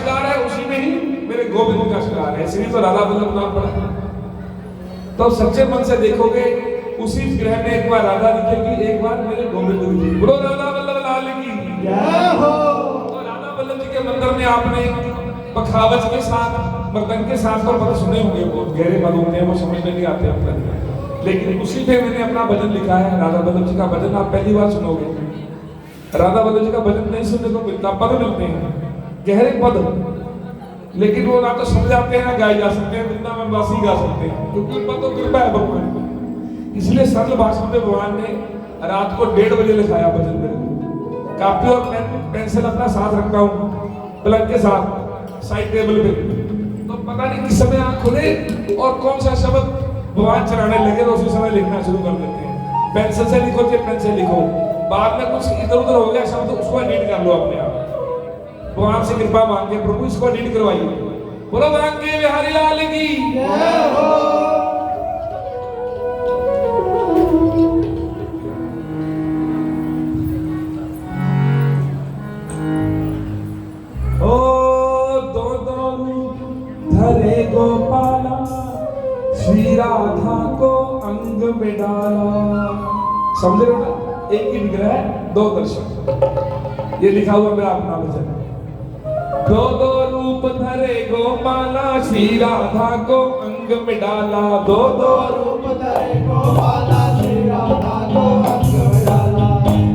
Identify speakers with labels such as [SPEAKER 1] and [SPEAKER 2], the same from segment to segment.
[SPEAKER 1] श्रृंगार है उसी में ही मेरे गोविंद का श्रृंगार है, इसलिए तो राधा वल्लभ नाम पड़ा। तो सच्चे मन से देखोगे उसी ग्रह में एक बार राधा दिखेगी, एक बार मेरे गोविंद दिखेगी। बोलो राधा वल्लभ लाल की जय हो। तो राधा वल्लभ जी के मंदिर में आपने बखावज के साथ, मृदंग के साथ और पद सुने होंगे, बहुत गहरे पद होते हैं, वो समझ में नहीं आते अपने, लेकिन उसी पे मैंने अपना भजन लिखा है। राधा वल्लभ जी का भजन आप पहली बार सुनोगे। राधा वल्लभ जी का भजन नहीं सुनने को मिलता, पद मिलते हैं, गहरे पद, लेकिन वो ना तो समझ आते हैं ना गाए जा सकते हैं, वृंदावन वासी गा सकते हैं, क्योंकि उन पर तो कृपा है भगवान की। इसलिए सरल भाषा में भगवान ने रात को 1:30 बजे लिखाया भजन मेरे को। कापी और पेंसिल अपना साथ रखता हूँ, पलंग के साथ साइड टेबल पे, तो पता नहीं किस समय आँख खुले और कौन सा शब्द भगवान चलाने लगे तो उसी समय लिखना शुरू कर देते हैं। पेंसिल से लिखो चाहे पेन से लिखो, बाद में कुछ इधर उधर हो गया शब्द, उसको एडिट कर लो अपने आप। भगवान से कृपा मांगे, प्रभु इसको एडिट करवाइए। बोलो बांके बिहारी लाल की जय हो। ओ दो दो रूप धरे गोपाला, श्री राधा को अंग में डाला। समझ रहे हो ना, एक ही विग्रह दो दर्शन, ये लिखा हुआ मेरा अपना भजन। दो दो रूप धरे गोपाला, श्री राधा को अंग में डाला। दो दो रूप धरे गोपाला, श्री राधा को अंग में डाला।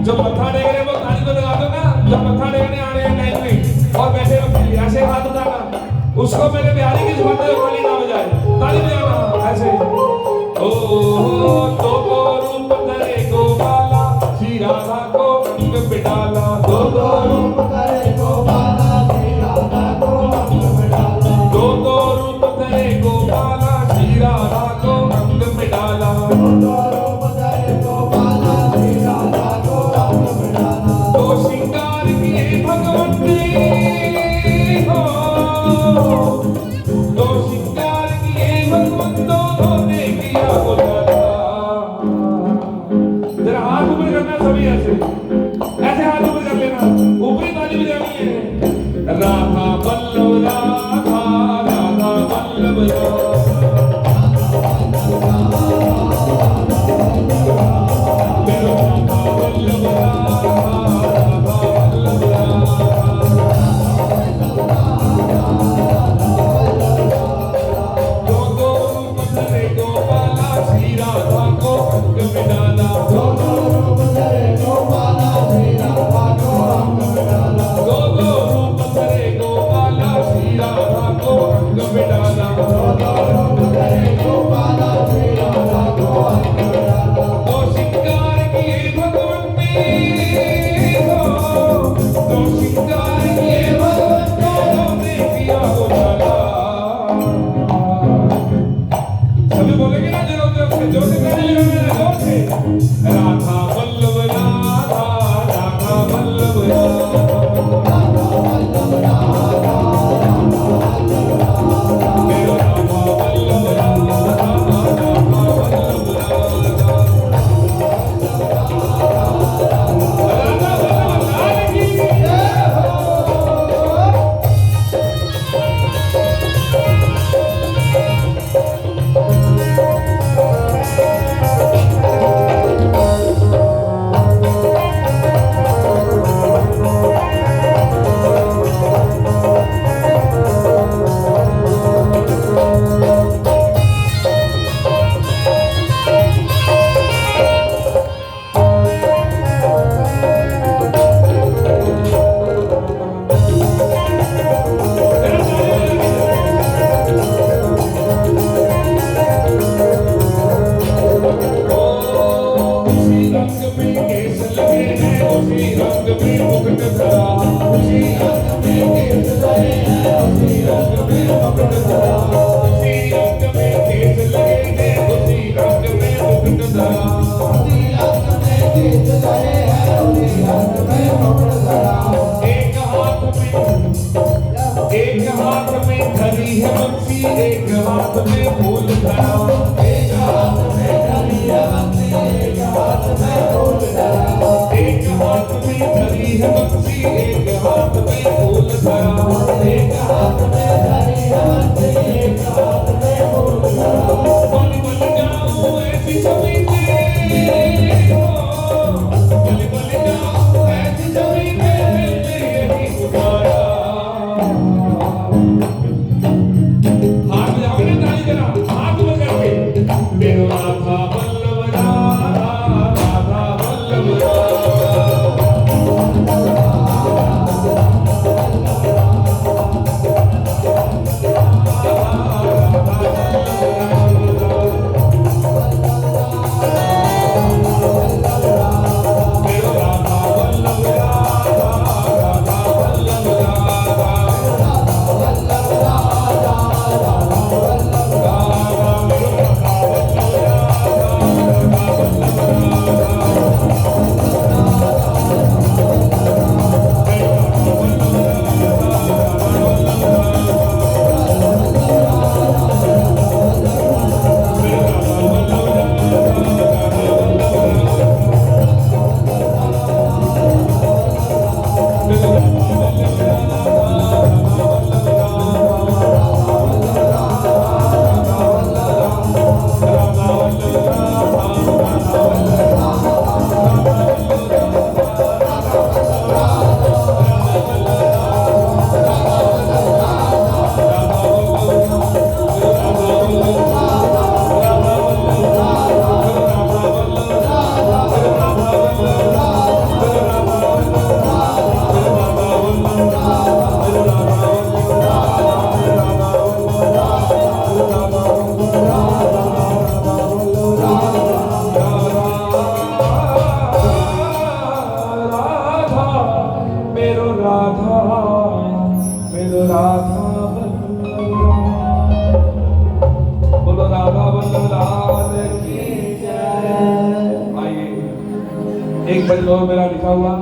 [SPEAKER 1] जो मत्था टेक रहे वो ताली तो लगा दो ना, जो मत्था टेकने आ रहे हैं लाइन में और बैठे हो ऐसे हाथ उठाना, उसको मेरे बिहारी की जुबान में ताली ना बजाए, ताली बजाना ऐसे। ओ दो दो रूप धरे गोपाला, श्री राधा को अंग में डाला। दो दो रूप धरे गोपाला, दो दो रूप धरे गोपाला, श्री राधा को अंग में डाला। दो दो रूप धरे गोपाला, श्री राधा को अंग में डाला। दो श्रृंगार किए भगवान ने हो, दो श्रृंगार किए भगवान, दोनों ने किया उजाला। जरा हाथ ऊपर करना सभी, ऐसे ऐसे हाथ ऊपर कर लेना, ऊपरी ताली बजानी है। राधा वल्लभ राधा, राधा वल्लभ एक हाथ में धरी है बंसी, एक हाथ में फूल धरा। एक हाथ में धरी है बंसी, एक हाथ में फूल धरा। एक हाथ में धरी है बंसी, एक हाथ में फूल धरा। एक राधा बोलो राधा वल्लभ लाल की जय। आइए एक भजन और मेरा लिखा हुआ